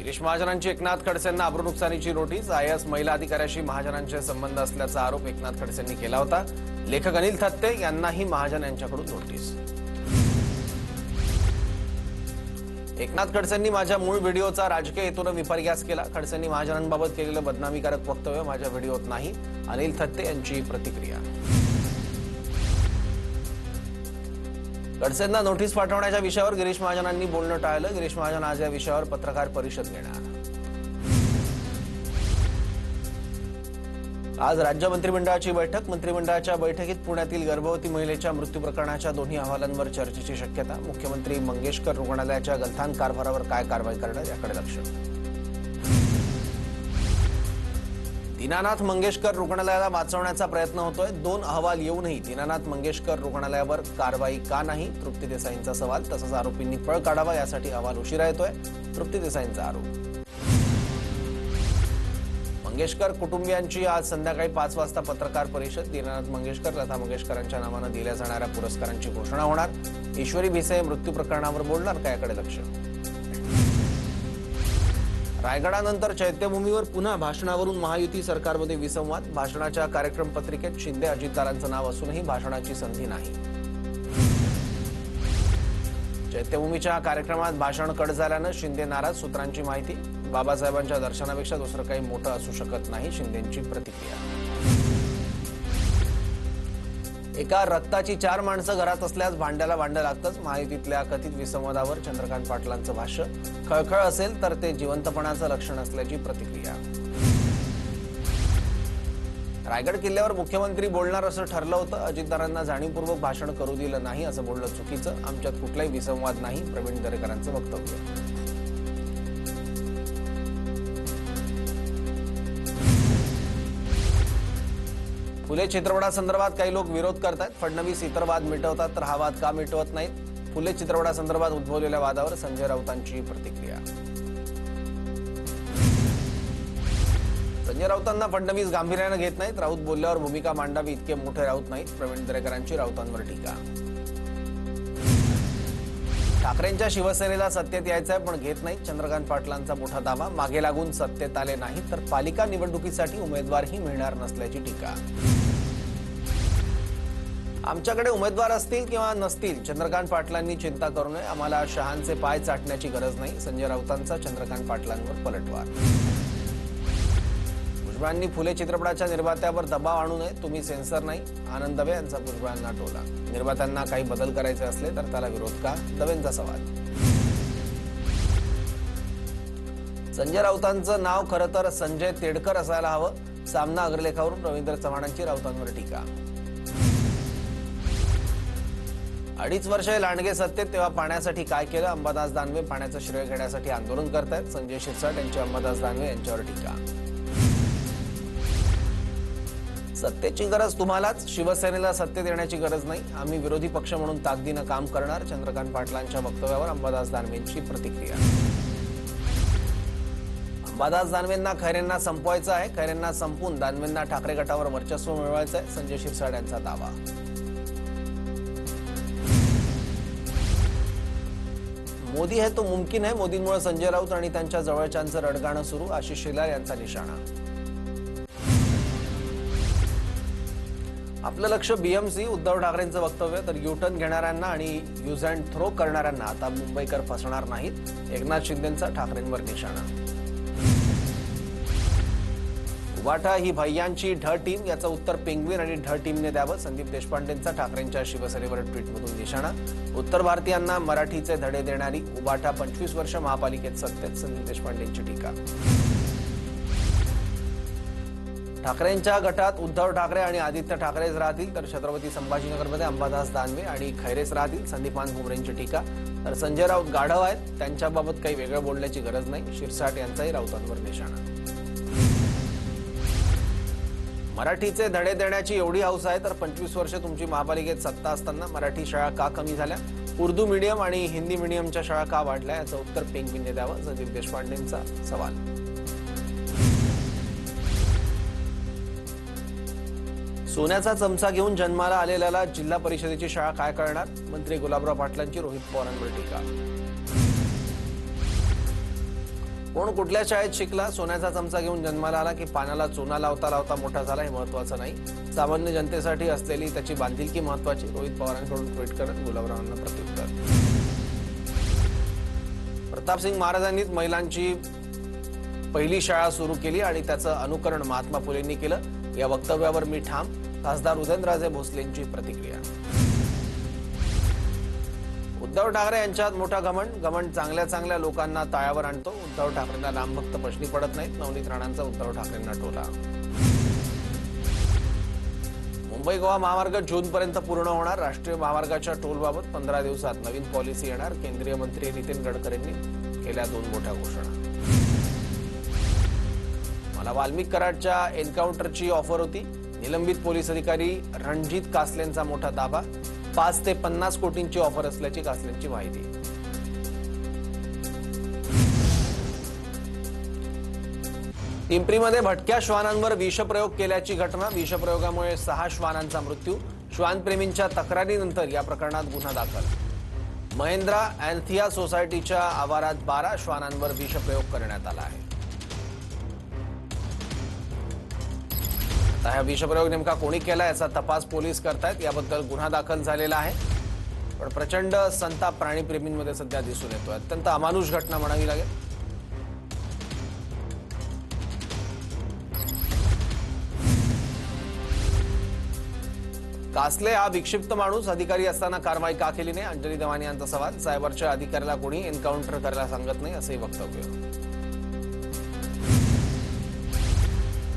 गिरीश महाजनांची एकनाथ खडसेंना अब्रूनुकसानीची notice. IAS महिला अधिकाऱ्याशी महाजनांचे संबंध असल्याचा आरोप एकनाथ खडसेंनी केला होता। लेखक अनिल थत्ते यांनाही महाजन यांच्याकडून नोटीस। एकनाथ खडसेंनी माझ्या मूळ व्हिडिओचा राजकीय हेतूने विपर्यास केला। खडसेंनी महाजनांबाबत केलेलं बदनामीकारक वक्तव्य माझ्या व्हिडिओत नाही। अनिल थत्ते यांची प्रतिक्रिया। खडसेंना नोटीस पाठवण्याच्या विषयावर गिरीश महाजनांनी बोलणं टाळलं। गिरीश महाजन आज या विषयावर पत्रकार परिषद घेणार। आज राज्य मंत्रिमंडळाची बैठक। मंत्रिमंडळाच्या बैठकीत पुण्यातील गर्भवती महिलेच्या मृत्यू प्रकरणाच्या दोन्ही अहवालांवर चर्चेची शक्यता। मुख्यमंत्री मंगेशकर रुग्णालयाच्या गलथान कारभारावर काय कारवाई करणार याकडे लक्ष। दीनानाथ मंगेशकर रुग्णालयाला वाचवण्याचा प्रयत्न होतोय। 2 अहवाल येऊनही दीनानाथ मंगेशकर रुग्णालयावर कारवाई का नाही, तृप्ती देसाईंचा सवाल। तसंच आरोपींनी पळ काढावा यासाठी अहवाल उशिरा येतोय, तृप्ती देसाईंचा आरोप। मंगेशकर कुटुंबियांची आज संध्याकाळी 5 वाजता पत्रकार परिषद। दीनानाथ मंगेशकर, लता मंगेशकरांच्या नावानं दिल्या जाणाऱ्या पुरस्कारांची घोषणा होणार। ईश्वरी भिसे मृत्यू प्रकरणावर बोलणार का याकडे लक्ष। रायगडानंतर चैत्यभूमीवर पुन्हा भाषणावरून महायुती सरकारमध्ये विसंवाद। भाषणाच्या कार्यक्रम पत्रिकेत शिंदे अजितदारांचं नाव असूनही भाषणाची संधी नाही। चैत्यभूमीच्या कार्यक्रमात भाषण कट झाल्यानं शिंदे नाराज। सूत्रांची माहिती, बाबासाहेबांच्या दर्शनापेक्षा दुसरं काही मोठं असू शकत नाही, शिंदेंची प्रतिक्रिया। एका रक्ताची 4 माणसं घरात असल्यास भांड्याला भांडं लागतंच। महायुतीतल्या कथित विसंवादावर चंद्रकांत पाटलांचं भाष्य। खळखळ असेल तर ते जिवंतपणाचं लक्षण असल्याची प्रतिक्रिया। रायगड किल्ल्यावर मुख्यमंत्री बोलणार असं ठरलं होतं। अजितदारांना जाणीवपूर्वक भाषण करू दिलं नाही असं बोलणं चुकीचं। आमच्यात कुठलाही विसंवाद नाही, प्रवीण दरेकरांचं वक्तव्य। फुले चित्रपटासंदर्भात काही लोक विरोध करतात। फडणवीस इतर वाद मिटवतात तर हा वाद का मिटवत नाहीत। फुले चित्रपटासंदर्भात उद्भवलेल्या वादावर संजय राऊतांची प्रतिक्रिया। संजय राऊतांना फडणवीस गांभीर्यानं घेत नाहीत। राऊत बोलल्यावर भूमिका मांडावी इतके मोठे राऊत नाहीत। प्रवीण दरेकरांची राऊतांवर टीका। ठाकरेंच्या शिवसेनेला सत्तेत यायचंय पण घेत नाहीत, चंद्रकांत पाटलांचा मोठा दावा। मागे लागून सत्तेत आले नाही तर पालिका निवडणुकीसाठी उमेदवारही मिळणार नसल्याची टीका। आमच्याकडे उमेदवार असतील किंवा नसतील, चंद्रकांत पाटलांनी चिंता करू नये। आम्हाला शहांचे पाय चाटण्याची गरज नाही। संजय राऊतांचा चंद्रकांत पाटलांवर पलटवार। भुजबळांनी फुले चित्रपटाच्या निर्मात्यावर दबाव आणू नये, तुम्ही सेन्सर नाही। आनंद दवे यांचा भुजबळांना टोला। निर्मात्यांना काही बदल करायचे असले तर त्याला विरोध का, दवेंचा सवाल। संजय राऊतांचं नाव खरं तर संजय तेडकर असायला हवं। सामना अग्रलेखावरून रवींद्र चव्हाणांची राऊतांवर टीका। 2.5 वर्षे लांडगे सत्तेत तेव्हा पाण्यासाठी काय केलं, अंबादास दानवे पाण्याचं श्रेय घेण्यासाठी आंदोलन करतायत। संजय शिरसाट यांची अंबादास दानवे यांच्यावर टीका। सत्तेची गरज तुम्हालाच, शिवसेनेला सत्तेत येण्याची गरज नाही। आम्ही विरोधी पक्ष म्हणून ताकदीनं काम करणार। चंद्रकांत पाटलांच्या वक्तव्यावर अंबादास दानवेंची प्रतिक्रिया। अंबादास दानवेंना खैरेंना संपवायचं आहे। खैरेंना संपून दानवेंना ठाकरे गटावर वर्चस्व मिळवायचं आहे, संजय शिरसाट यांचा दावा। मोदी है तो मुमकिन है, मोदींमुळे संजय राऊत आणि त्यांच्या जवळच्यांचं रडगाणं सुरू। आशिष शेलार यांचा निशाणा। आपलं लक्ष बीएमसी, उद्धव ठाकरेंचं वक्तव्य। तर युटर्न घेणाऱ्यांना आणि यूज अँड थ्रो करणाऱ्यांना आता मुंबईकर फसणार नाहीत। एकनाथ शिंदेंचा ठाकरेंवर निशाणा। उबाठा ही भैयांची ढ टीम, याचं उत्तर पेंग्विन आणि ढ टीमने द्यावं। संदीप देशपांडेंचा ठाकरेंच्या शिवसेनेवर ट्विटमधून निशाणा। उत्तर भारतीयांना मराठीचे धडे देणारी उबाठा 25 वर्ष महापालिकेत सत्तेत, संदीप देशपांडेंची टीका। ठाकरेंच्या गटात उद्धव ठाकरे आणि आदित्य ठाकरेच राहतील तर छत्रपती संभाजीनगरमध्ये अंबादास दानवे आणि खैरेच राहतील, संदीपान भुमरेंची टीका। तर संजय राऊत गाढव आहेत, त्यांच्याबाबत काही वेगळं बोलण्याची गरज नाही। शिरसाट यांचाही राऊतांवर निशाणा। मराठीचे धडे देण्याची एवढी हौस आहे तर 25 वर्ष तुमची महापालिकेत सत्ता असताना मराठी शाळा का कमी झाल्या, उर्दू मीडियम आणि हिंदी मीडियमच्या शाळा का वाढल्या, याचं उत्तर पेंग्विनने द्यावं। संदीप देशपांडेंचा सवाल। सोन्याचा चमचा घेऊन जन्माला आलेल्याला जिल्हा परिषदेची शाळा काय करणार, मंत्री गुलाबराव पाटलांची रोहित पवारांवर टीका। कोण कुठल्या शाळेत शिकला, सोन्याचा चमचा घेऊन जन्माला आला की पानाला चुना लावता लावता मोठा झाला हे महत्त्वाचं नाही. सामान्य जनतेसाठी असलेली त्याची बांधिलकी महत्त्वाची. रोहित पवारांकडून ट्विट करत गुलाबरावांना प्रत्युत्तर. प्रतापसिंग महाराजांनीच महिलांची पहिली शाळा सुरू केली आणि त्याचं अनुकरण महात्मा फुलेंनी केलं. या वक्तव्यावर मी ठाम. खासदार उदयनराजे भोसलेंची प्रतिक्रिया. उद्धव ठाकरे यांच्यात मोठा घमंड चांगल्या चांगल्या लोकांना ताळ्यावर आणतो. उद्धव ठाकरेंना रामभक्त प्रश्नी पडत नाहीत. नवनीत राणांचा उद्धव ठाकरेंना टोला. मुंबई गोवा महामार्ग जूनपर्यंत पूर्ण होणार. राष्ट्रीय महामार्गाच्या टोलबाबत 15 दिवसात नवीन पॉलिसी येणार. केंद्रीय मंत्री नितीन गडकरींनी केल्या 2 मोठ्या घोषणा. मला वाल्मिक कराडच्या एन्काउंटरची ऑफर होती. निलंबित पोलीस अधिकारी रणजित कासलेंचा मोठा दावा. 5 ते 50 कोटींची ऑफर असल्याची कासलेंची माहिती. पिंपरीमध्ये भटक्या श्वानांवर विषप्रयोग केल्याची घटना. विषप्रयोगामुळे 6 श्वानांचा मृत्यू. श्वानप्रेमींच्या तक्रारीनंतर या प्रकरणात गुन्हा दाखल. महिंद्रा अँथिया सोसायटीच्या आवारात 12 श्वानांवर विषप्रयोग करण्यात आला आहे. आता हा विषप्रयोग नेमका कोणी केला याचा तपास पोलीस करतायत. याबद्दल गुन्हा दाखल झालेला आहे. पण प्रचंड संताप प्राणीप्रेमींमध्ये सध्या दिसून येतोय. अत्यंत अमानुष घटना म्हणावी लागेल. कासले हा विक्षिप्त माणूस. अधिकारी असताना कारवाई का केली नाही, अंजली देवानी यांचा सवाल. सायबरच्या अधिकाऱ्याला कोणी एन्काउंटर करायला सांगत नाही असंही वक्तव्य.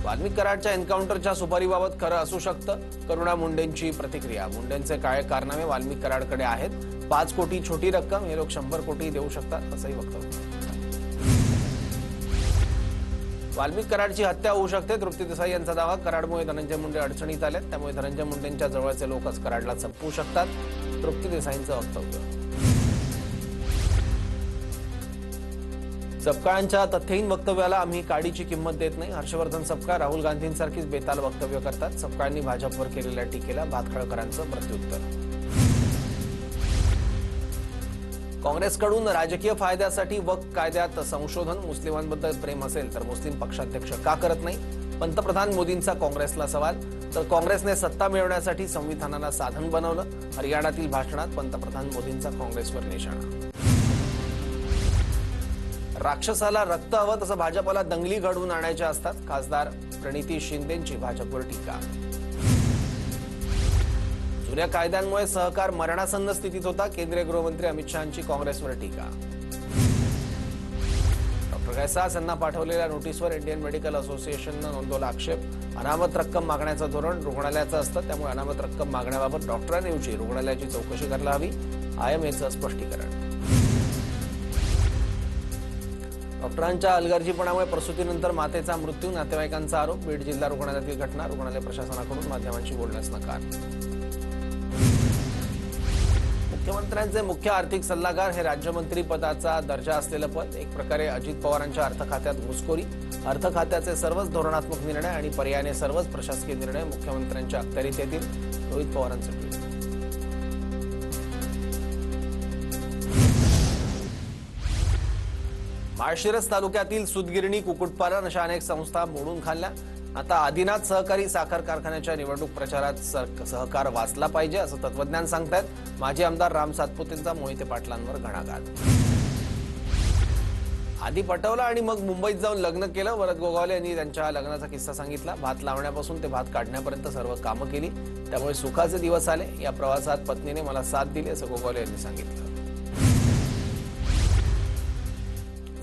वाल्मिक कराडच्या एन्काउंटरच्या सुपारीबाबत खरं असू शकतं. करुणा मुंडेंची प्रतिक्रिया. मुंडेंचे काळे कारनामे वाल्मिक कराडकडे आहेत. 5 कोटी छोटी रक्कम, हे लोक 100 कोटी देऊ शकतात असंही वक्तव्य. वाल्मिक कराडची हत्या होऊ शकते. तृप्ती देसाई यांचा दावा. कराडमुळे धनंजय मुंडे अडचणीत आलेत. त्यामुळे धनंजय मुंडेंच्या जवळचे लोकच कराडला संपवू शकतात. तृप्ती देसाईंचं वक्तव्य. सपकाळांच्या तथ्यहीन वक्तव्याला आम्ही काडीची किंमत देत नाही. हर्षवर्धन सपकाळ राहुल गांधींसारखीच बेताल वक्तव्य करतात. सपकाळांनी भाजपवर केलेल्या टीकेला भातखळकरांचं प्रत्युत्तर. काँग्रेसकडून राजकीय फायद्यासाठी वक्फ कायद्यात संशोधन. मुस्लिमांबद्दल प्रेम असेल तर मुस्लिम पक्षाध्यक्ष का करत नाही? पंतप्रधान मोदींचा काँग्रेसला सवाल. तर काँग्रेसने सत्ता मिळवण्यासाठी संविधानाला साधन बनवलं. हरियाणातील भाषणात पंतप्रधान मोदींचा काँग्रेसवर निशाणा. राक्षसाला रक्त हवं तसं भाजपला दंगली घडवून आणायच्या असतात. खासदार प्रणिती शिंदेंची भाजपवर टीका. जुन्या कायद्यांमुळे सहकार मरणासन्न स्थितीत होता. केंद्रीय गृहमंत्री अमित शहांची काँग्रेसवर टीका. डॉक्टर कैसास यांना पाठवलेल्या नोटीसवर इंडियन मेडिकल असोसिएशननं नोंदवला आक्षेप. अनामत रक्कम मागण्याचं धोरण रुग्णालयाचं असतं. त्यामुळे अनामत रक्कम मागण्याबाबत डॉक्टरांऐवजी रुग्णालयाची चौकशी करायला हवी. आयएमएचं स्पष्टीकरण. डॉक्टरांच्या हलगर्जीपणामुळे प्रसूतीनंतर मातेचा मृत्यू. नातेवाईकांचा आरोप. बीड जिल्हा रुग्णालयातील घटना. रुग्णालय प्रशासनाकडून माध्यमांशी बोलण्यास नकार. मुख्यमंत्र्यांचे मुख्य आर्थिक सल्लागार हे राज्यमंत्री पदाचा दर्जा असलेलं पद. एक प्रकारे अजित पवारांच्या अर्थ खात्यात घुसखोरी. अर्थ खात्याचे सर्वच धोरणात्मक निर्णय आणि पर्यायाने सर्वच प्रशासकीय निर्णय मुख्यमंत्र्यांच्या अखत्यारीत येतील. रोहित पवारांचं ट्विट. माळशिरस तालुक्यातील सुतगिरणी, कुक्कुटपालन अशा अनेक संस्था मोडून खाल्ल्या. आता आदिनाथ सहकारी साखर कारखान्याच्या निवडणूक प्रचारात सहकार वाचला पाहिजे असं तत्वज्ञान सांगतायत. माजी आमदार राम सातपुतेंचा मोहिते पाटलांवर घणाघात. आधी पटवलं आणि मग मुंबईत जाऊन लग्न केलं. वरद गोगावले यांनी त्यांच्या लग्नाचा किस्सा सांगितला. भात लावण्यापासून ते भात काढण्यापर्यंत सर्व कामं केली. त्यामुळे सुखाचे दिवस आले. या प्रवासात पत्नीने मला साथ दिली असं गोगावले यांनी सांगितलं.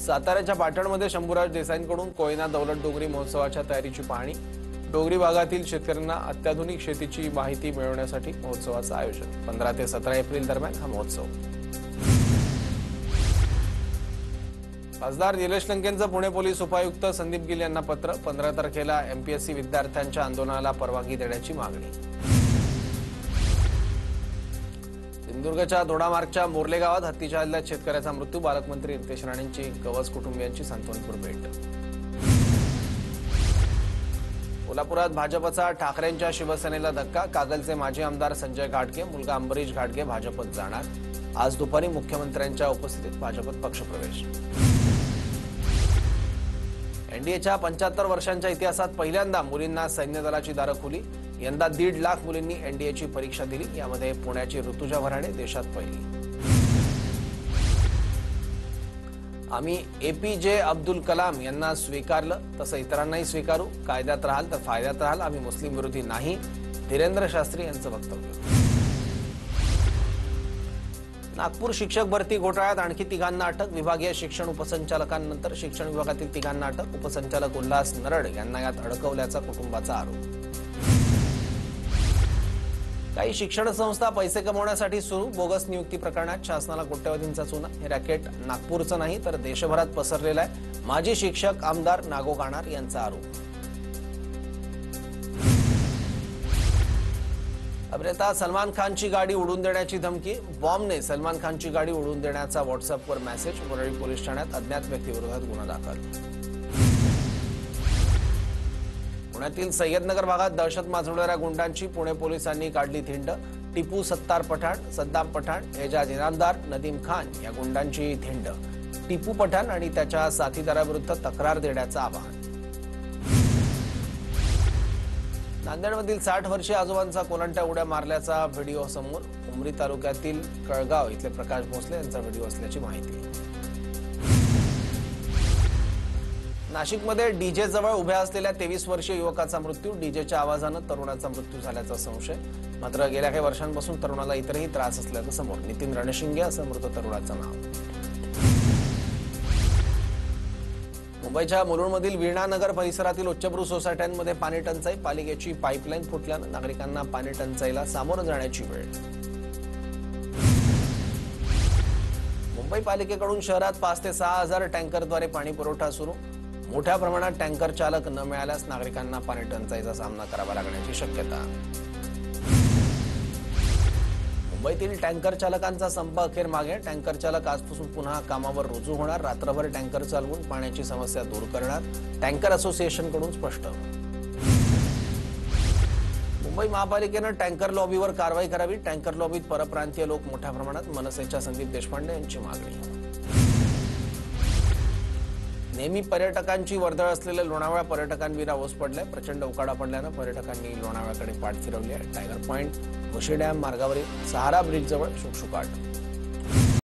साताऱ्याच्या पाटणमध्ये शंभूराज देसाईंकडून कोयना दौलत डोंगरी महोत्सवाच्या तयारीची पाहणी. डोंगरी भागातील शेतकऱ्यांना अत्याधुनिक शेतीची माहिती मिळवण्यासाठी महोत्सवाचं आयोजन. 15 ते 17 एप्रिल दरम्यान हा महोत्सव. खासदार निलेश लंकेंचं पुणे पोलीस उपायुक्त संदीप गिल यांना पत्र. 15 तारखेला एमपीएससी विद्यार्थ्यांच्या आंदोलनाला परवानगी देण्याची मागणी. सिंधुदुर्गच्या दोडामार्गच्या मोर्ले गावात हत्तीच्या हल्ल्यात शेतकऱ्याचा मृत्यू. पालकमंत्री नितेश राणेंची गवस कुटुंबियांची सांत्वनपूर भेट. कोल्हापुरात भाजपचा ठाकरेंच्या शिवसेनेला धक्का. कागलचे माजी आमदार संजय घाटगे, मुलगा अंबरीश घाटगे भाजपत जाणार. आज दुपारी मुख्यमंत्र्यांच्या उपस्थितीत भाजपत पक्षप्रवेश. एनडीएच्या 75 वर्षांच्या इतिहासात पहिल्यांदा मुलींना सैन्य दलाची दारं खुली. यंदा 1.5 लाख मुलींनी एनडीएची परीक्षा दिली. यामध्ये पुण्याची ऋतुजा भराणे देशात पहिली. आम्ही एपीजे अब्दुल कलाम यांना स्वीकारलं तसं इतरांनाही स्वीकारू. कायद्यात राहाल तर फायद्यात राहाल. आम्ही मुस्लिम विरोधी नाही. धीरेंद्र शास्त्री यांचं वक्तव्य. नागपूर शिक्षक भरती घोटाळ्यात आणखी 3 अटक. विभागीय शिक्षण उपसंचालकांनंतर शिक्षण विभागातील 3 अटक. उपसंचालक उल्हास नरड यांना यात अडकवल्याचा कुटुंबाचा आरोप. काही शिक्षण संस्था पैसे कमवण्यासाठी सुरू. बोगस नियुक्ती प्रकरणात शासनाला कोट्यवधींचा चुना. हे रॅकेट नागपूरचं नाही तर देशभरात पसरलेलं आहे. माजी शिक्षक आमदार नागो काणार यांचा आरोप. अभिनेता सलमान खानची गाडी उडवून देण्याची धमकी. बॉम्बने सलमान खानची गाडी उडवून देण्याचा व्हॉट्सअपवर मेसेज. वरळी पोलीस ठाण्यात अज्ञात व्यक्तीविरोधात गुन्हा दाखल. पुण्यातील सय्यदनगर भागात दहशत माजवणाऱ्या गुंडांची पुणे पोलिसांनी काढली थिंड. टिपू सत्तार पठाण, सद्दाम पठाण, एजाज इनामदार, नदीम खान या गुंडांची थिंड. टिपू पठाण आणि त्याच्या साथीदाराविरुद्ध तक्रार देण्याचं आवाहन. नांदेडमधील 60 वर्षीय आजोबांचा कोलंट्या उड्या मारल्याचा व्हिडिओ समोर. उमरी तालुक्यातील कळगाव इथले प्रकाश भोसले यांचा व्हिडिओ असल्याची माहिती. नाशिकमध्ये डीजे जवळ उभ्या असलेल्या 23 वर्षीय युवकाचा मृत्यू. डीजेच्या आवाजानं तरुणाचा मृत्यू झाल्याचा संशय. मात्र गेल्या काही वर्षांपासून तरुणाला इतरही त्रास असल्याचं समोर. नितीन रणशिंगे असं मृत तरुणाचं नाव. मुंबईच्या मुलुंडमधील वीणानगर परिसरातील उच्चभ्रू सोसायट्यांमध्ये पाणी टंचाई. पालिकेची पाईपलाईन फुटल्यानं नागरिकांना पाणी टंचाईला सामोरं जाण्याची वेळ. मुंबई पालिकेकडून शहरात 5 ते 6 हजार टँकरद्वारे पाणी पुरवठा सुरू. मोठ्या प्रमाणात टँकर चालक न मिळाल्यास नागरिकांना पाणी टंचाईचा सामना करावा लागण्याची शक्यता. मुंबईतील टँकर चालकांचा संप अखेर मागे. टँकर चालक आजपासून पुन्हा कामावर रुजू होणार. रात्रभर टँकर चालवून पाण्याची समस्या दूर करणार. टँकर असोसिएशनकडून स्पष्ट. मुंबई महापालिकेनं टँकर लॉबीवर कारवाई करावी. टँकर लॉबीत परप्रांतीय लोक मोठ्या प्रमाणात. मनसेच्या संदीप देशपांडे यांची मागणी. नेहमी पर्यटकांची वर्दळ असलेल्या लोणावळा पर्यटकांविना ओस पडलाय. प्रचंड उकाडा पडल्यानं पर्यटकांनी लोणावळ्याकडे पाठ फिरवली आहे. टायगर पॉइंट, मुशी डॅम मार्गावरील सहारा ब्रिज जवळ शुकशुकाट.